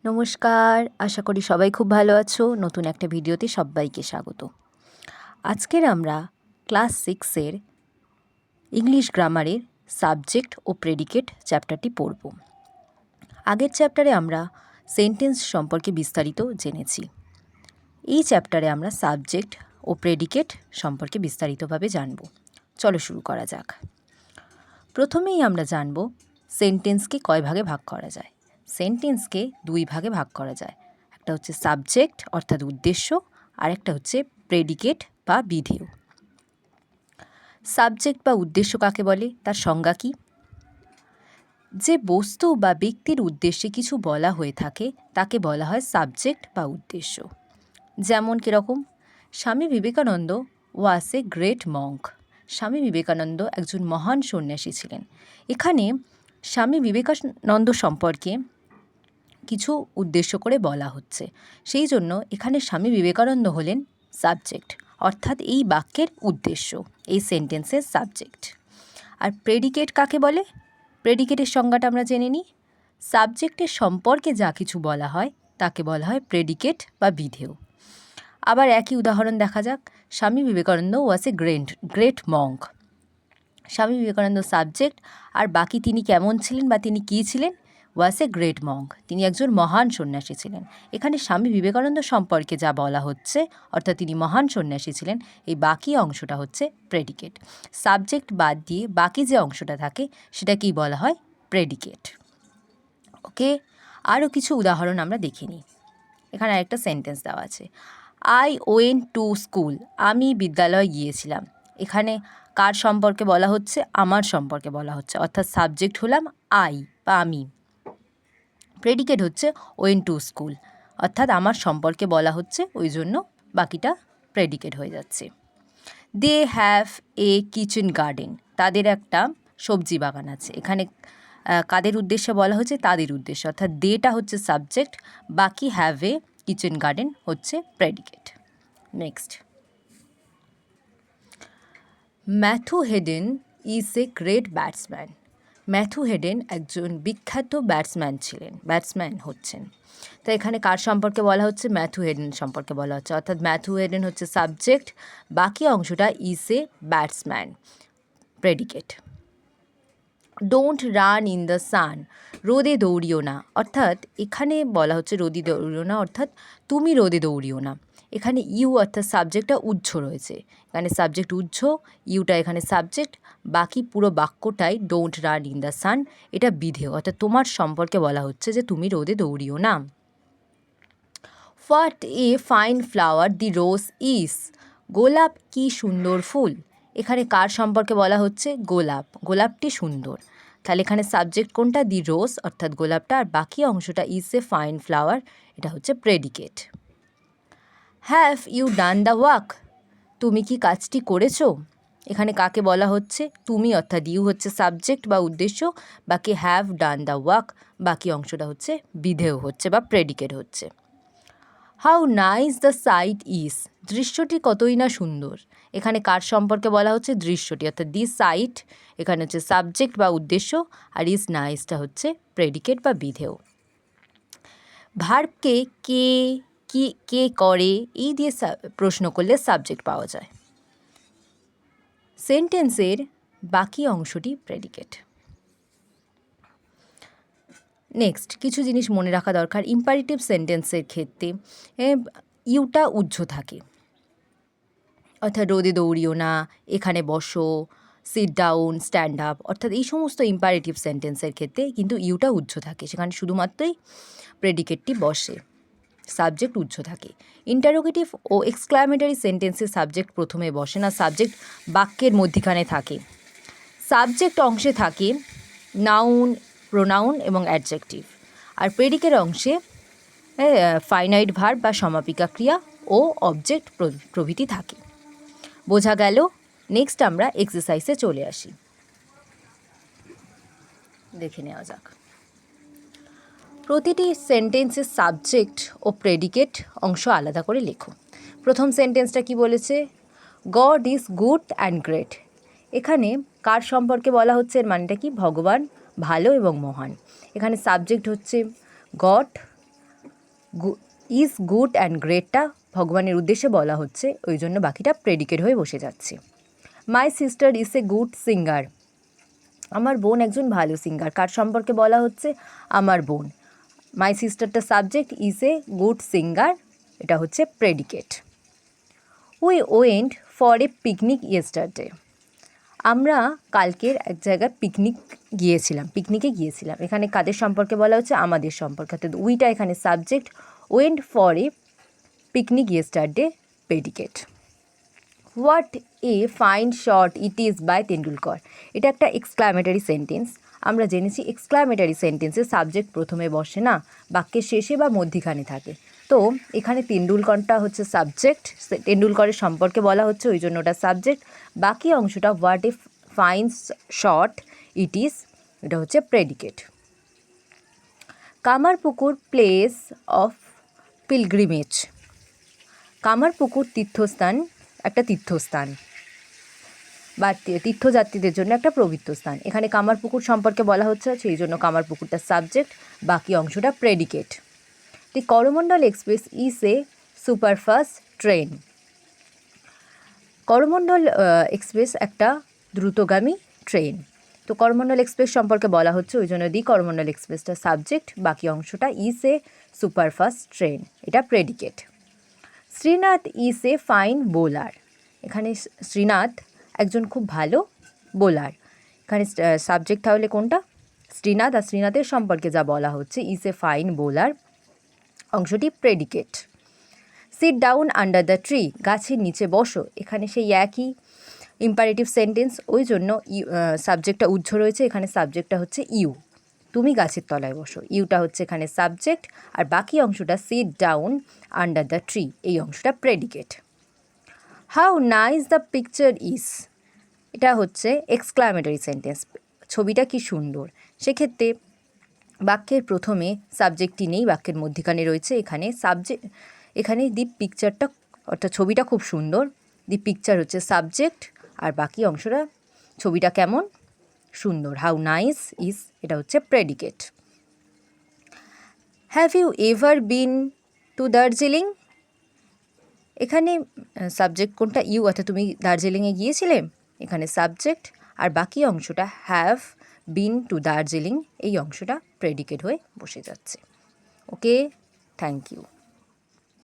নমস্কার, আশা করি সবাই খুব ভালো আছো। নতুন একটা ভিডিওতে সব্বাইকে স্বাগত। আজকের আমরা ক্লাস 6 এর ইংলিশ গ্রামারের সাবজেক্ট ও প্রেডিকেট চ্যাপ্টারটি পড়ব। আগের চ্যাপ্টারে আমরা সেন্টেন্স সম্পর্কে বিস্তারিত জেনেছি। এই চ্যাপ্টারে আমরা সাবজেক্ট ও প্রেডিকেট সম্পর্কে বিস্তারিতভাবে জানব। চলো শুরু করা যাক। প্রথমেই আমরা জানব সেন্টেন্সকে কয় ভাগে ভাগ করা যায়। সেন্টেন্সকে দুই ভাগে ভাগ করা যায়। একটা হচ্ছে সাবজেক্ট অর্থাৎ উদ্দেশ্য, আর একটা হচ্ছে প্রেডিকেট বা বিধেয়। সাবজেক্ট বা উদ্দেশ্য কাকে বলে, তার সংজ্ঞা কী? যে বস্তু বা ব্যক্তির উদ্দেশ্যে কিছু বলা হয়ে থাকে তাকে বলা হয় সাবজেক্ট বা উদ্দেশ্য। যেমন কীরকম? স্বামী বিবেকানন্দ ওয়াজ a great Monk. Swami Vivekananda একজন মহান সন্ন্যাসী ছিলেন। এখানে স্বামী বিবেকানন্দ সম্পর্কে কিছু উদ্দেশ্য করে বলা হচ্ছে, সেই জন্য এখানে স্বামী বিবেকানন্দ হলেন সাবজেক্ট, অর্থাৎ এই বাক্যের উদ্দেশ্য, এই সেন্টেন্সের সাবজেক্ট। আর প্রেডিকেট কাকে বলে? প্রেডিকেটের সংজ্ঞাটা আমরা জেনে নিই। সাবজেক্টের সম্পর্কে যা কিছু বলা হয় তাকে বলা হয় প্রেডিকেট বা বিধেয়। আবার একই উদাহরণ দেখা যাক। স্বামী বিবেকানন্দ ওয়াজ a great Monk. Swami Vivekananda subject, আর বাকি তিনি কেমন ছিলেন বা তিনি কী ছিলেন? ওয়াজ এ গ্রেট মঙ্ক, তিনি একজন মহান সন্ন্যাসী ছিলেন। এখানে স্বামী বিবেকানন্দ সম্পর্কে যা বলা হচ্ছে, অর্থাৎ তিনি মহান সন্ন্যাসী ছিলেন, এই বাকি অংশটা হচ্ছে প্রেডিকেট। সাবজেক্ট বাদ দিয়ে বাকি যে অংশটা থাকে সেটাকেই বলা হয় প্রেডিকেট। ওকে, আরও কিছু উদাহরণ আমরা দেখে নিই। এখানে আরেকটা সেন্টেন্স দেওয়া আছে, আই ওয়েন্ট টু স্কুল। আমি বিদ্যালয়ে গিয়েছিলাম। এখানে কার সম্পর্কে বলা হচ্ছে? আমার সম্পর্কে বলা হচ্ছে, অর্থাৎ সাবজেক্ট হলাম আই বা আমি, প্রেডিকেট হচ্ছে ওয়েন্ট টু স্কুল, অর্থাৎ আমার সম্পর্কে বলা হচ্ছে, ওই জন্য বাকিটা প্রেডিকেট হয়ে যাচ্ছে। They have a kitchen garden. তাদের একটা সবজি বাগান আছে। এখানে কাদের উদ্দেশ্যে বলা হচ্ছে? তাদের উদ্দেশ্যে, অর্থাৎ দেটা হচ্ছে সাবজেক্ট, বাকি হ্যাভ এ কিচেন গার্ডেন হচ্ছে predicate. Next, Matthew Haden is a great batsman. Matthew Haden একজন বিখ্যাত ব্যাটসম্যান হচ্ছেন। তো এখানে কার সম্পর্কে বলা হচ্ছে? ম্যাথু হেডেন সম্পর্কে বলা হচ্ছে, অর্থাৎ ম্যাথু হেডেন হচ্ছে সাবজেক্ট, বাকি অংশটা is a batsman, predicate. Don't run in the সান। রোদে দৌড়িও না, অর্থাৎ এখানে বলা হচ্ছে রোদে দৌড়িও না, অর্থাৎ তুমি রোদে দৌড়িও না। এখানে ইউ অর্থাৎ সাবজেক্টটা উজ্জ রয়েছে, এখানে সাবজেক্ট উজ্জ, ইউটা এখানে সাবজেক্ট, বাকি পুরো বাক্যটাই don't run in the sun, এটা বিধেয়, অর্থাৎ তোমার সম্পর্কে বলা হচ্ছে যে তুমি রোদে দৌড়িও না। What a fine flower the rose is. গোলাপ কি সুন্দর ফুল। এখানে কার সম্পর্কে বলা হচ্ছে? গোলাপ, গোলাপটি সুন্দর। তাহলে এখানে সাবজেক্ট কোনটা? দি রোজ, অর্থাৎ গোলাপটা, আর বাকি অংশটা ইজ এ ফাইন ফ্লাওয়ার, এটা হচ্ছে predicate. Have you done the walk. তুমি কি কাজটি করেছো? এখানে কাকে বলা হচ্ছে? তুমি, অর্থাৎ ইউ হচ্ছে সাবজেক্ট বা উদ্দেশ্য, বাকি হ্যাভ ডান দ্য ওয়াক, বাকি অংশটা হচ্ছে বিধেয় হচ্ছে বা প্রেডিকেট হচ্ছে। How nice the sight is. দৃশ্যটি কতই না সুন্দর। এখানে কার সম্পর্কে বলা হচ্ছে? দৃশ্যটি, অর্থাৎ দি সাইট এখানে হচ্ছে সাবজেক্ট বা উদ্দেশ্য, আর ইজ নাইসটা হচ্ছে প্রেডিকেট বা বিধেয়। ভার্বকে কে, কি, কে করে, এই দিয়ে প্রশ্ন করলে সাবজেক্ট পাওয়া যায়। সেন্টেন্সের বাকি অংশটি প্রেডিকেট। নেক্সট, কিছু জিনিস মনে রাখা দরকার। ইম্পারেটিভ সেন্টেন্সের ক্ষেত্রে ইউটা উজ্জ থাকে, অর্থাৎ রোদে দৌড়িও না, এখানে বসো, সিট ডাউন, স্ট্যান্ড আপ, অর্থাৎ এই সমস্ত ইম্পারেটিভ সেন্টেন্সের ক্ষেত্রে কিন্তু ইউটা উজ্জ থাকে, সেখানে শুধুমাত্রই প্রেডিকেটটি বসে, সাবজেক্ট উজ্জ থাকে। ইন্টারোগেটিভ ও এক্সক্লামেটরি সেন্টেন্সে সাবজেক্ট প্রথমে বসে না, সাবজেক্ট বাক্যের মধ্যিখানে থাকে। সাবজেক্ট অংশে থাকে নাউন, প্রোনাউন এবং অ্যাডজেক্টিভ, আর প্রেডিকেট অংশে ফাইনাইট ভার্ব বা সমাপিকা ক্রিয়া ও অবজেক্ট প্রভৃতি থাকে। বোঝা গেল? নেক্সট আমরা এক্সারসাইজে চলে আসি, দেখে নেওয়া যাক। প্রতিটি সেন্টেন্সের সাবজেক্ট ও প্রেডিকেট অংশ আলাদা করে লেখো। প্রথম সেন্টেন্সটা কি বলেছে? God is good and great. এখানে কার সম্পর্কে বলা হচ্ছে? এর মানেটা কি? ভগবান ভালো এবং মহান। এখানে সাবজেক্ট হচ্ছে গড, ইজ গুড অ্যান্ড গ্রেটটা ভগবানের উদ্দেশ্যে বলা হচ্ছে, ওই জন্য বাকিটা প্রেডিকেট হয়ে বসে যাচ্ছে। My sister is a good singer, আমার বোন একজন ভালো সিঙ্গার, কার সম্পর্কে বলা হচ্ছে? আমার বোন। মাই সিস্টারটা সাবজেক্ট, ইজ এ গুড সিঙ্গার এটা হচ্ছে predicate. We went for a picnic yesterday, আমরা কালকের এক জায়গায় পিকনিকে গিয়েছিলাম। এখানে কাদের সম্পর্কে বলা হচ্ছে? আমাদের সম্পর্কে। তো উইটা এখানে subject, went for a picnic yesterday predicate. What a fine shot it is by Tendulkar, এটা একটা এক্সক্লামেটারি সেন্টেন্স। আমরা জেনেছি এক্সক্লামেটারি সেন্টেন্সে সাবজেক্ট প্রথমে বসে না, বাক্যের শেষে বা মধ্যিখানে থাকে। তো এখানে তেন্ডুলকরটা হচ্ছে সাবজেক্ট, তেন্ডুলকরের সম্পর্কে বলা হচ্ছে, ওই জন্য ওটা সাবজেক্ট। বাকি অংশটা what a fine shot it is, এটা হচ্ছে predicate. Kamarpukur place of pilgrimage, Kamarpukur তীর্থস্থান, একটা তীর্থস্থান বা তীর্থযাত্রীদের জন্য একটা পবিত্র স্থান। এখানে কামারপুকুর সম্পর্কে বলা হচ্ছে, সেই জন্য কামারপুকুরটা সাবজেক্ট, বাকি অংশটা predicate. The Coromandel express is a superfast train, Coromandel express একটা দ্রুতগামী ট্রেন। তো করমণ্ডল এক্সপ্রেস সম্পর্কে বলা হচ্ছে, ওই জন্য দি করমণ্ডল এক্সপ্রেসটা সাবজেক্ট, বাকি অংশটা ইজ এ সুপারফাস্ট ট্রেন, এটা predicate. Srinath is a fine bowler, এখানে শ্রীনাথ একজন খুব ভালো বোলার। এখানে সাবজেক্ট তাহলে কোনটা? শ্রীনাথ, আর শ্রীনাথের সম্পর্কে যা বলা হচ্ছে ইজ এ ফাইন বোলার, অংশটি predicate. Sit down under the tree, গাছের নিচে বসো, এখানে সেই একই ইম্পারেটিভ সেন্টেন্স, ওই জন্য সাবজেক্টটা উজ্জ্ব রয়েছে, এখানে সাবজেক্টটা হচ্ছে ইউ, তুমি গাছের তলায় বসো, ইউটা হচ্ছে এখানে সাবজেক্ট, আর বাকি অংশটা sit down under the tree, এই অংশটা predicate. How nice the picture is, এটা হচ্ছে এক্সক্লামেটরি সেন্টেন্স, ছবিটা কি সুন্দর। সেক্ষেত্রে বাক্যের প্রথমে সাবজেক্টটি নেই, বাক্যের মধ্যিখানে রয়েছে এখানে এখানে দি পিকচারটা, অর্থাৎ ছবিটা খুব সুন্দর, দি পিকচার হচ্ছে সাবজেক্ট, আর বাকি অংশটা ছবিটা কেমন? সুন্দর। হাউ নাইস ইজ, এটা হচ্ছে predicate. Have you ever been to Darjeeling, এখানে সাবজেক্ট কোনটা? ইউ, অর্থাৎ তুমি দার্জিলিংয়ে গিয়েছিলে, এখানে সাবজেক্ট, আর বাকি অংশটা হ্যাভ বিন টু দার্জিলিং, এই অংশটা প্রেডিকেট হয়ে বসে যাচ্ছে। ওকে, থ্যাংক ইউ।